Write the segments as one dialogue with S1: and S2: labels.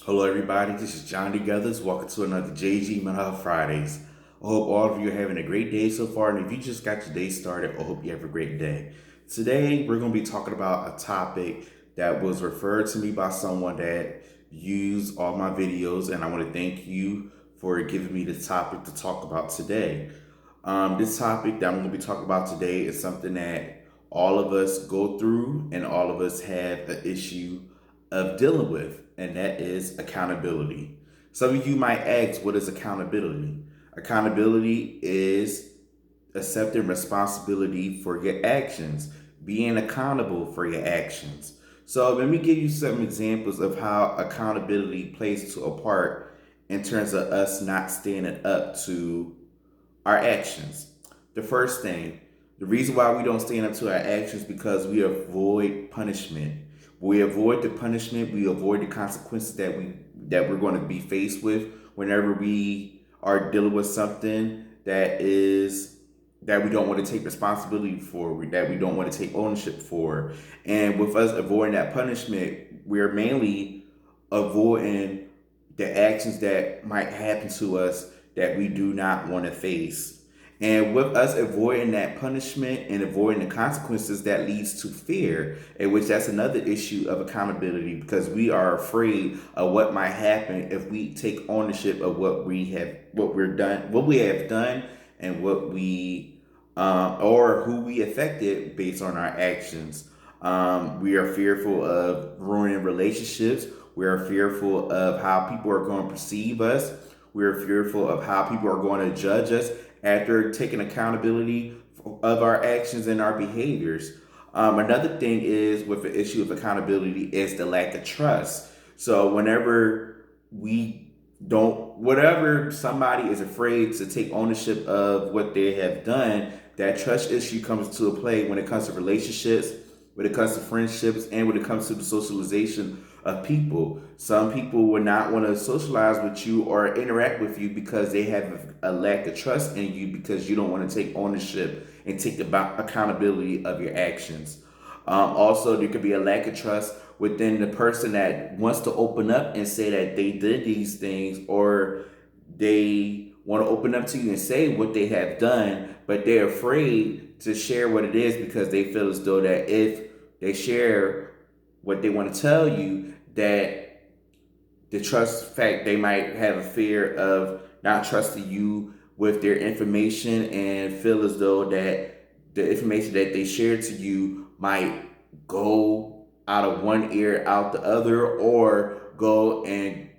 S1: Hello, everybody. This is Johnnie Geathers. Welcome to another JG Mental Health Fridays. I hope all of you are having a great day so far. And if you just got your day started, I hope you have a great day. Today, we're going to be talking about a topic that was referred to me by someone that used all my videos. And I want to thank you for giving me the topic to talk about today. This topic that I'm going to be talking about today is something that all of us go through and all of us have an issue of dealing with, and that is accountability. Some of you might ask, what is accountability? Accountability is accepting responsibility for your actions, being accountable for your actions. So let me give you some examples of how accountability plays to a part in terms of us not standing up to our actions. The first thing, the reason why we don't stand up to our actions because we avoid punishment. We avoid the punishment, we avoid the consequences that we're going to be faced with whenever we are dealing with something that we don't want to take responsibility for, that we don't want to take ownership for. And with us avoiding that punishment, we're mainly avoiding the actions that might happen to us that we do not want to face. And with us avoiding that punishment and avoiding the consequences, that leads to fear, in which that's another issue of accountability because we are afraid of what might happen if we take ownership of what we have done, and what we or who we affected based on our actions. We are fearful of ruining relationships. We are fearful of how people are going to perceive us. We are fearful of how people are going to judge us after taking accountability of our actions and our behaviors. Another thing is with the issue of accountability is the lack of trust. So whenever we don't, whatever somebody is afraid to take ownership of what they have done, that trust issue comes to a play when it comes to relationships, when it comes to friendships, and when it comes to the socialization of people. Some people will not want to socialize with you or interact with you because they have a lack of trust in you, because you don't want to take ownership and take about accountability of your actions. Also, there could be a lack of trust within the person that wants to open up and say that they did these things, or they want to open up to you and say what they have done, but they're afraid to share what it is because they feel as though that if they share what they want to tell you, that the trust fact, they might have a fear of not trusting you with their information and feel as though that the information that they share to you might go out of one ear out the other, or go and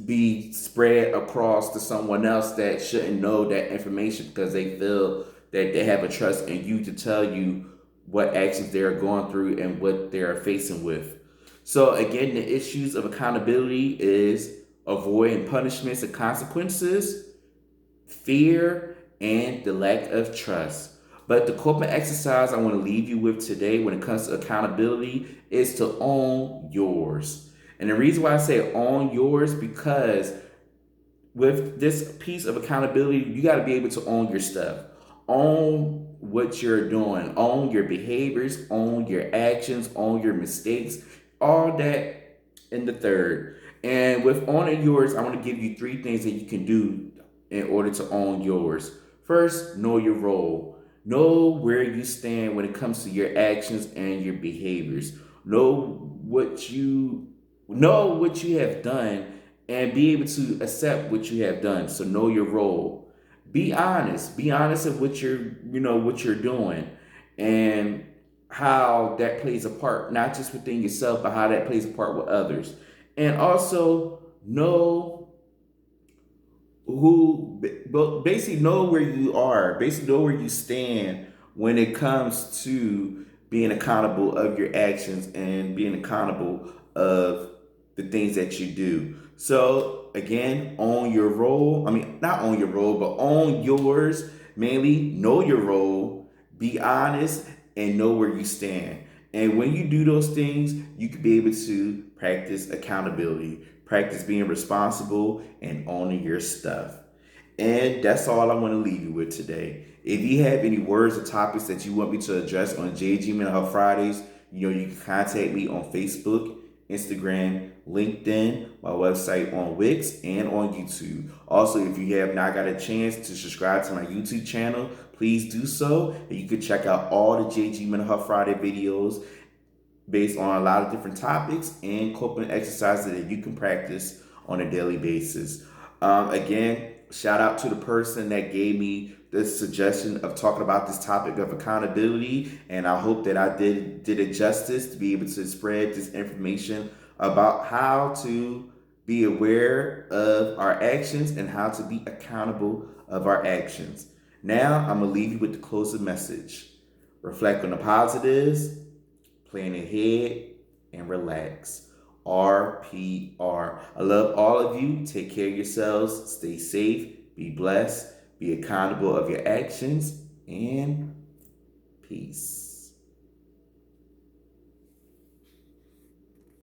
S1: be spread across to someone else that shouldn't know that information because they feel that they have a trust in you to tell you what actions they're going through and what they're facing with. So again, the issues of accountability is avoiding punishments and consequences, fear, and the lack of trust. But the coping exercise I want to leave you with today when it comes to accountability is to own yours. And the reason why I say own yours, because with this piece of accountability, you got to be able to own your stuff. Own what you're doing, own your behaviors, own your actions, own your mistakes, all that in the third. And with owning yours, I want to give you three things that you can do in order to own yours. First, know your role. Know where you stand when it comes to your actions and your behaviors. Know what you have done, and be able to accept what you have done. So know your role. Be honest. Be honest of what you're doing, and how that plays a part, not just within yourself, but how that plays a part with others. And also know basically know where you are, basically know where you stand when it comes to being accountable of your actions and being accountable of the things that you do. So again, own your role. I mean, not own your role, but own yours. Mainly know your role, be honest, and know where you stand. And when you do those things, you can be able to practice accountability, practice being responsible, and owning your stuff. And that's all I want to leave you with today. If you have any words or topics that you want me to address on JG Mental Health Fridays, you can contact me on Facebook, Instagram, LinkedIn, my website on Wix, and on YouTube. Also, if you have not got a chance to subscribe to my YouTube channel, please do so. And you can check out all the JG Mental Health Friday videos based on a lot of different topics and coping exercises that you can practice on a daily basis. Again, shout out to the person that gave me this suggestion of talking about this topic of accountability, and I hope that I did it justice to be able to spread this information about how to be aware of our actions and how to be accountable of our actions. Now, I'm going to leave you with the closing message. Reflect on the positives, plan ahead, and relax. RPR. I love all of you. Take care of yourselves. Stay safe. Be blessed. Be accountable of your actions. And peace.